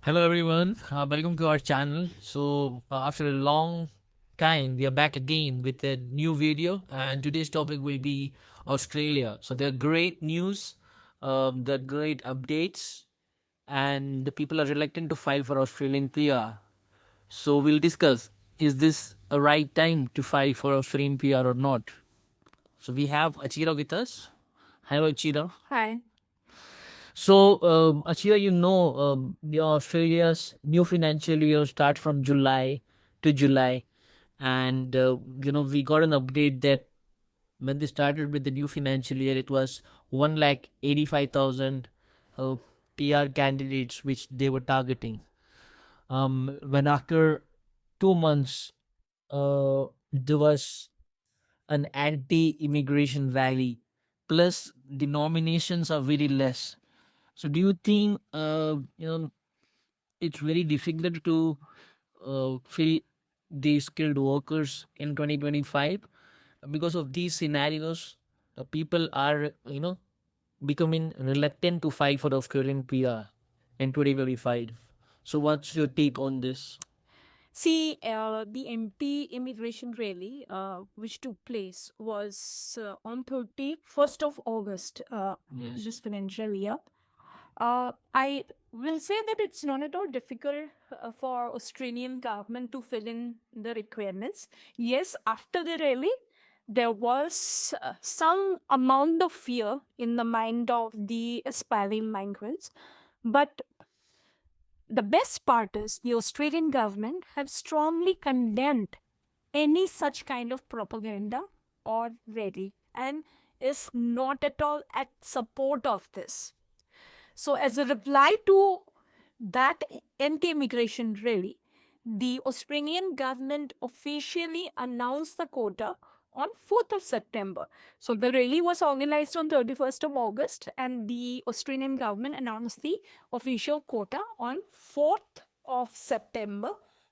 Hello everyone, welcome to our channel. After a long time, we are back again with a new video, and today's topic will be Australia. So there are great news, there are great updates, and the people are reluctant to file for Australian PR. So we'll discuss: is this a right time to file for Australian PR or not? So we have Achira with us. Hello, Achira. Hi. Ashira, the Australia's new financial year starts from July to July, and we got an update that when they started with the new financial year, it was 1,85,000 PR candidates which they were targeting. When after 2 months, there was an anti-immigration rally, plus the nominations are very less. So do you think it's very difficult to fill these skilled workers in 2025 because of these scenarios? People are becoming reluctant to fight for the current PR in 2025. So what's your take on this? See, the anti-immigration rally, which took place, was on 31st of August Yes. this financial year. I will say that it's not at all difficult for Australian government to fill in the requirements. Yes, after the rally, there was some amount of fear in the mind of the aspiring migrants, but the best part is the Australian government have strongly condemned any such kind of propaganda or rally and is not at all at support of this. So, as a reply to that anti-immigration rally, the Australian government officially announced the quota on 4th of September. So the rally was organized on 31st of August and the Australian government announced the official quota on 4th of September,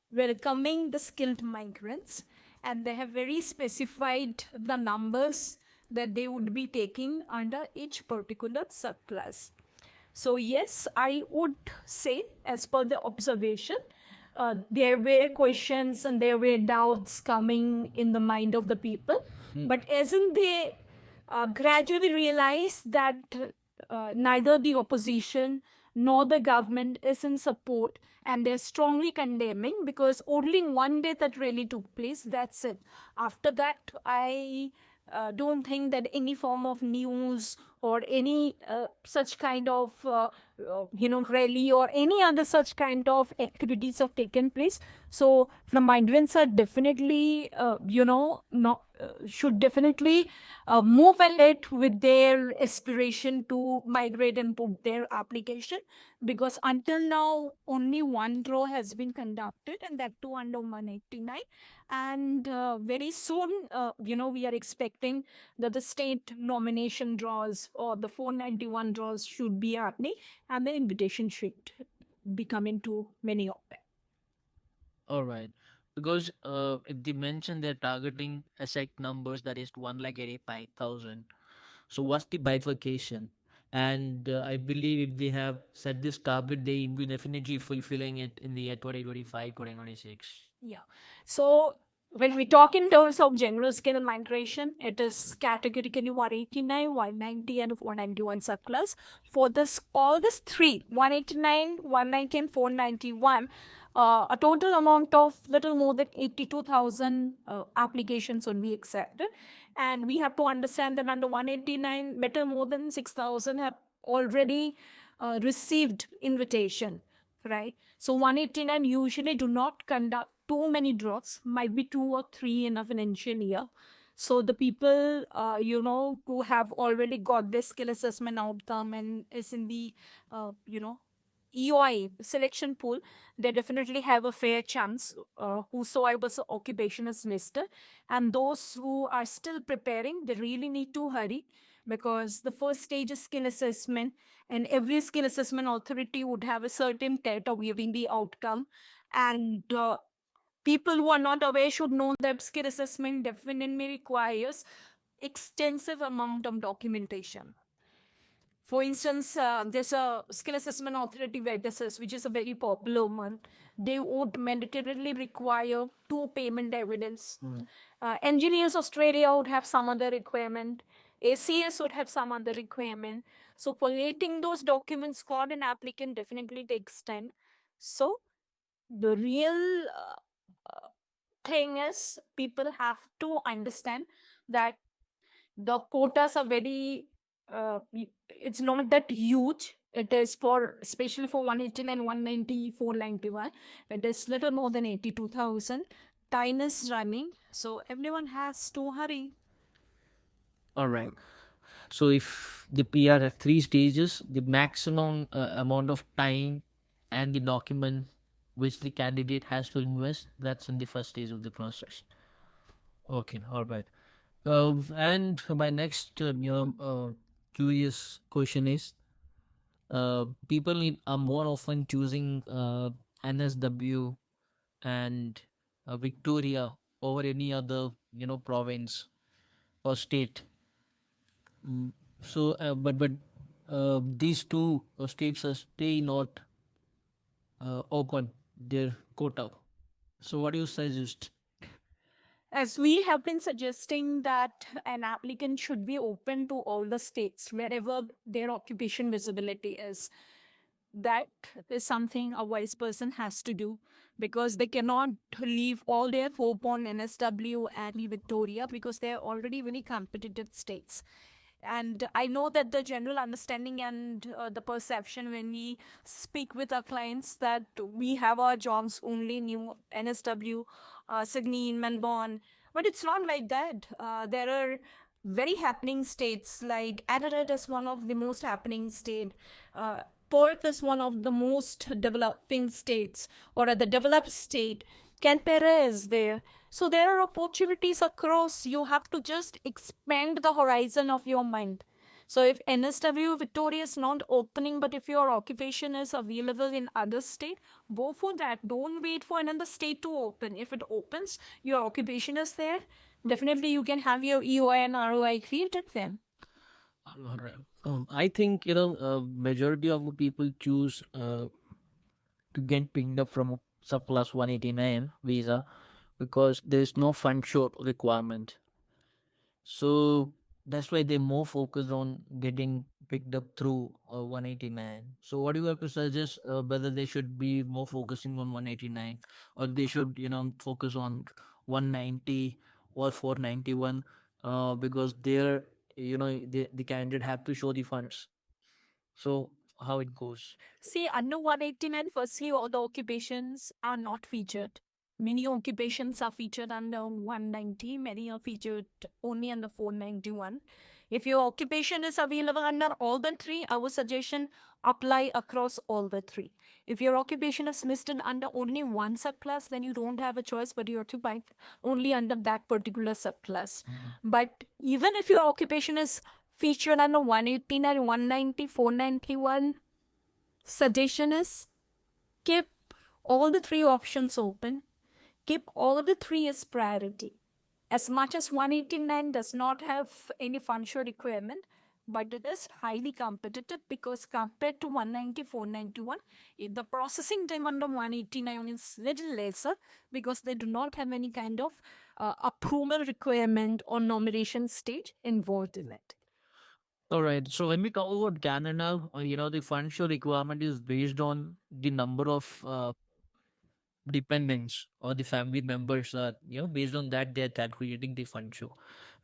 welcoming the skilled migrants, and they have very specified the numbers that they would be taking under each particular subclass. So, yes, I would say, as per the observation, there were questions and there were doubts coming in the mind of the people. But isn't they gradually realized that neither the opposition nor the government is in support and they're strongly condemning because only one day that really took place, that's it. After that, I don't think that any form of news or any such kind of rally or any other such kind of activities have taken place. So the migrants are definitely not should definitely move ahead with their aspiration to migrate and put their application, because until now only one draw has been conducted and that too under 189, and very soon we are expecting that the state nomination draws or the 491 draws should be happening and the invitation should be coming to many of them. All right. Because if they mention they're targeting exact numbers, that is 1,85,000. So what's the bifurcation? And I believe if they have set this target, they will definitely fulfilling it in the year 2025, 2026. Yeah. So when we talk in terms of general skill migration, it is categorically 189, 190, and 491 subclass. For this, all this three, 189, 190, and 491, a total amount of little more than 82,000 applications will be accepted. And we have to understand that under 189, better more than 6,000 have already received invitation, right? So 189 usually do not conduct too many draws, might be 2 or 3 in a financial year. So the people, who have already got their skill assessment outcome and is in the, EOI selection pool, they definitely have a fair chance. Whosoever's occupation is listed, and those who are still preparing, they really need to hurry because the first stage is skill assessment, and every skill assessment authority would have a certain test of giving the outcome. And people who are not aware should know that skill assessment definitely requires extensive amount of documentation. For instance, there's a skill assessment authority website, which is a very popular one. They would mandatorily require two payment evidence. Engineers Australia would have some other requirement. ACS would have some other requirement. So collating those documents for an applicant definitely takes time. So the real thing is people have to understand that the quotas are very it's not that huge. It is for especially for 189, 190, 491. It is little more than 82,000. Time is running, so everyone has to hurry. All right. So if the PR has three stages, the maximum amount of time and the document which the candidate has to invest, that's in the first stage of the process. Okay, all right. And my next curious question is, people are more often choosing NSW and Victoria over any other province or state. So, but these two states are still not open their quota. So, what do you suggest? As we have been suggesting that an applicant should be open to all the states wherever their occupation visibility is. That is something a wise person has to do, because they cannot leave all their hope on NSW and Victoria, because they are already very competitive states. And I know that the general understanding and the perception when we speak with our clients that we have our jobs only in NSW, Sydney, Melbourne, but it's not like that. There are very happening states, like Adelaide is one of the most happening state. Uh, Perth is one of the most developing states, or the developed state. Canberra is there. So there are opportunities across. You have to just expand the horizon of your mind. So if NSW Victoria is not opening, but if your occupation is available in other state, go for that. Don't wait for another state to open. If it opens, your occupation is there. Definitely, you can have your EOI and ROI created then. All right. I think majority of the people choose to get picked up from subclass 189 visa because there's no fund show requirement. So that's why they more focus on getting picked up through 189. So what do you have to suggest, whether they should be more focusing on 189 or they should focus on 190 or 491, because they're the candidate have to show the funds. So how it goes? See, under 189, firstly, all the occupations are not featured. Many occupations are featured under 190, many are featured only under 491. If your occupation is available under all the three, our suggestion apply across all the three. If your occupation is listed under only one subclass, then you don't have a choice, but you occupy only under that particular subclass. But even if your occupation is featured under 189, 190, 491, suggestion is keep all the three options open, keep all the three as priority. As much as 189 does not have any functional requirement, but it is highly competitive, because compared to 190, 491, the processing time under 189 is little lesser, because they do not have any kind of approval requirement or nomination stage involved in it. All right. So when we talk about Canada, the financial requirement is based on the number of dependents or the family members that based on that they're calculating the fund show.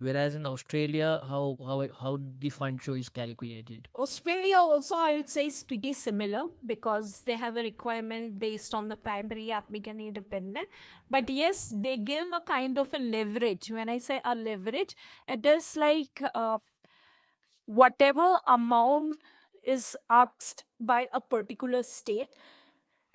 Whereas in Australia, how the fund show is calculated? Australia also, I would say, is pretty similar, because they have a requirement based on the primary applicant independent. But yes, they give a kind of a leverage. When I say a leverage, it is like whatever amount is asked by a particular state,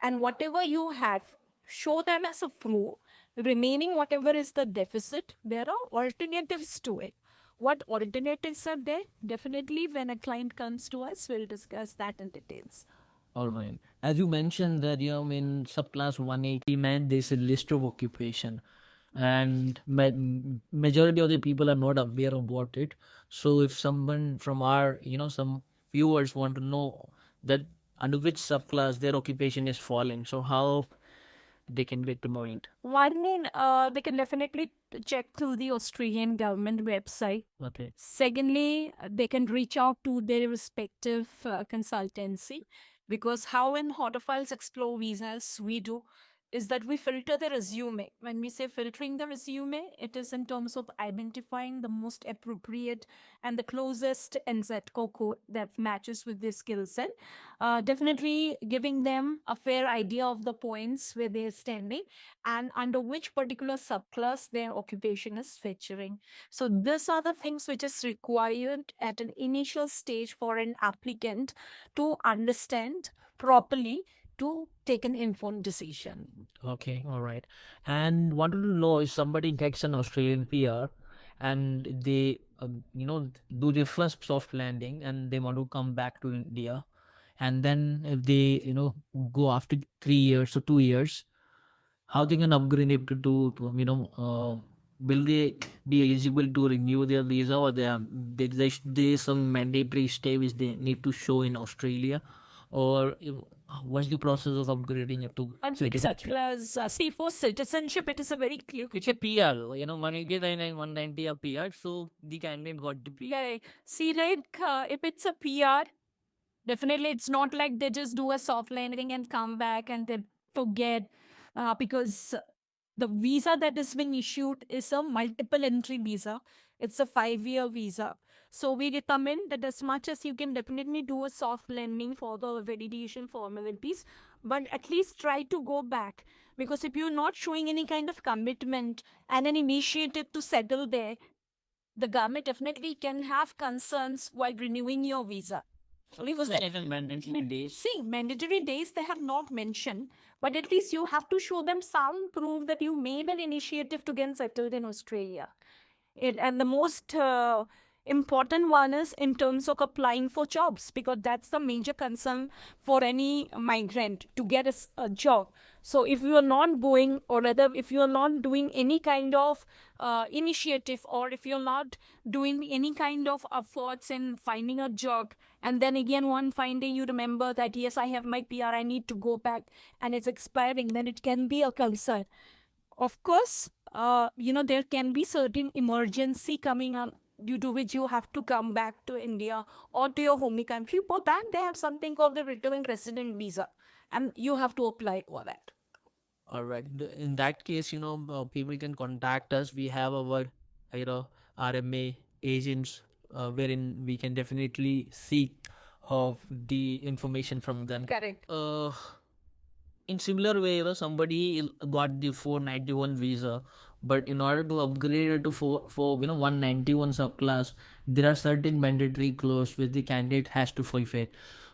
and whatever you have, show them as a proof. Remaining whatever is the deficit, there are alternatives to it. What alternatives are there? Definitely, when a client comes to us, we'll discuss that in details. All right. As you mentioned that in subclass 189 there's a list of occupation, and majority of the people are not aware about it. So if someone from our some viewers want to know that under which subclass their occupation is falling. So how they can get to know it? One mean, they can definitely check through the Australian government website. Okay. Secondly, they can reach out to their respective consultancy, because how in Hotophiles Explore Visas we do is that we filter the resume. When we say filtering the resume, it is in terms of identifying the most appropriate and the closest NZ code that matches with their skill set. Definitely giving them a fair idea of the points where they're standing and under which particular subclass their occupation is featuring. So these are the things which is required at an initial stage for an applicant to understand properly to take an informed decision. Okay, all right. And wanted to know if somebody gets an Australian PR and they, do their first soft landing and they want to come back to India, and then if they, go after 3 years or 2 years, how they can upgrade it will they be eligible to renew their visa, or there's some mandatory stay which they need to show in Australia, or what's the process of upgrading it to Such as see, for citizenship, it is a very clear. it's a PR, when you get in 190 a PR, so the candidate got the PR. Yeah, see, like if it's a PR, definitely it's not like they just do a soft landing and come back and they forget, because the visa that has been issued is a multiple entry visa. It's a 5-year visa. So we recommend that as much as you can definitely do a soft landing for the validation formalities, but at least try to go back. Because if you're not showing any kind of commitment and an initiative to settle there, the government definitely can have concerns while renewing your visa. Was that even mandatory days? See, mandatory days they have not mentioned, but at least you have to show them some proof that you made an initiative to get settled in Australia. And the most important one is in terms of applying for jobs, because that's the major concern for any migrant to get a job. So if you are not going, or rather if you are not doing any kind of initiative, or if you're not doing any kind of efforts in finding a job, and then again one fine day you remember that yes, I have my PR, I need to go back, and it's expiring, then it can be a concern. Of course, there can be certain emergency coming up due to which you have to come back to India or to your home country. For that, they have something called the returning resident visa, and you have to apply for that. All right. In that case, people can contact us. We have our, RMA agents, wherein we can definitely seek of the information from them. Correct. In similar way, somebody got the 491 visa, but in order to upgrade it to 191 subclass, there are certain mandatory clause which the candidate has to fulfill.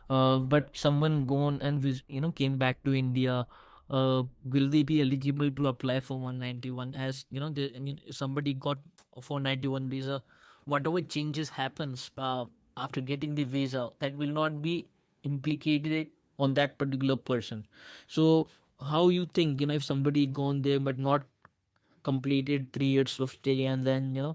But someone gone and came back to India, will they be eligible to apply for 191? As somebody got a 491 visa, whatever changes happens after getting the visa, that will not be implicated on that particular person. So how you think, if somebody gone there but not completed 3 years of stay, and then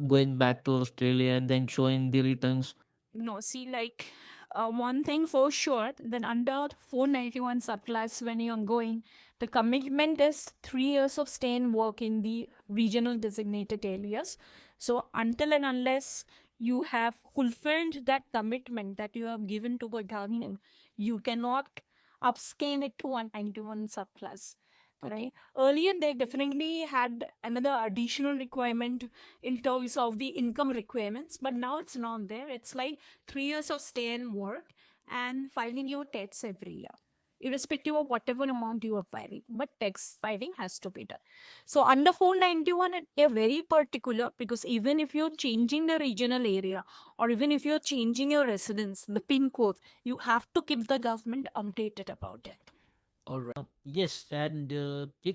going back to Australia and then showing the returns? No, see, like one thing for sure, then under 491 subclass, when you're going, the commitment is 3 years of stay and work in the regional designated areas. So until and unless you have fulfilled that commitment that you have given to the government, you cannot upscale it to 191 subclass. Right. Earlier, they definitely had another additional requirement in terms of the income requirements, but now it's not there. It's like 3 years of stay and work and filing your tax every year, irrespective of whatever amount you are filing. But tax filing has to be done. So under 491, they're very particular, because even if you're changing the regional area, or even if you're changing your residence, the PIN code, you have to keep the government updated about it. All right. Yes, and if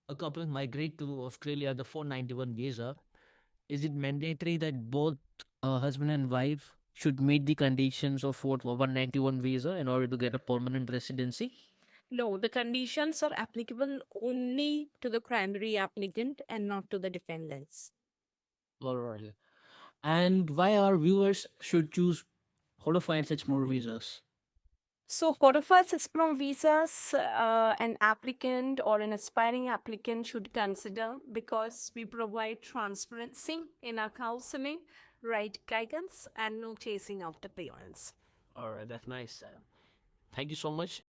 a couple migrate to Australia, the 491 visa, is it mandatory that both husband and wife should meet the conditions of 191 visa in order to get a permanent residency? No, the conditions are applicable only to the primary applicant and not to the defendants. All right. And why our viewers should choose how to find such more visas? So, qualified system visas, an applicant or an aspiring applicant should consider because we provide transparency in our counseling, right guidance, and no chasing after parents. All right, that's nice. Thank you so much.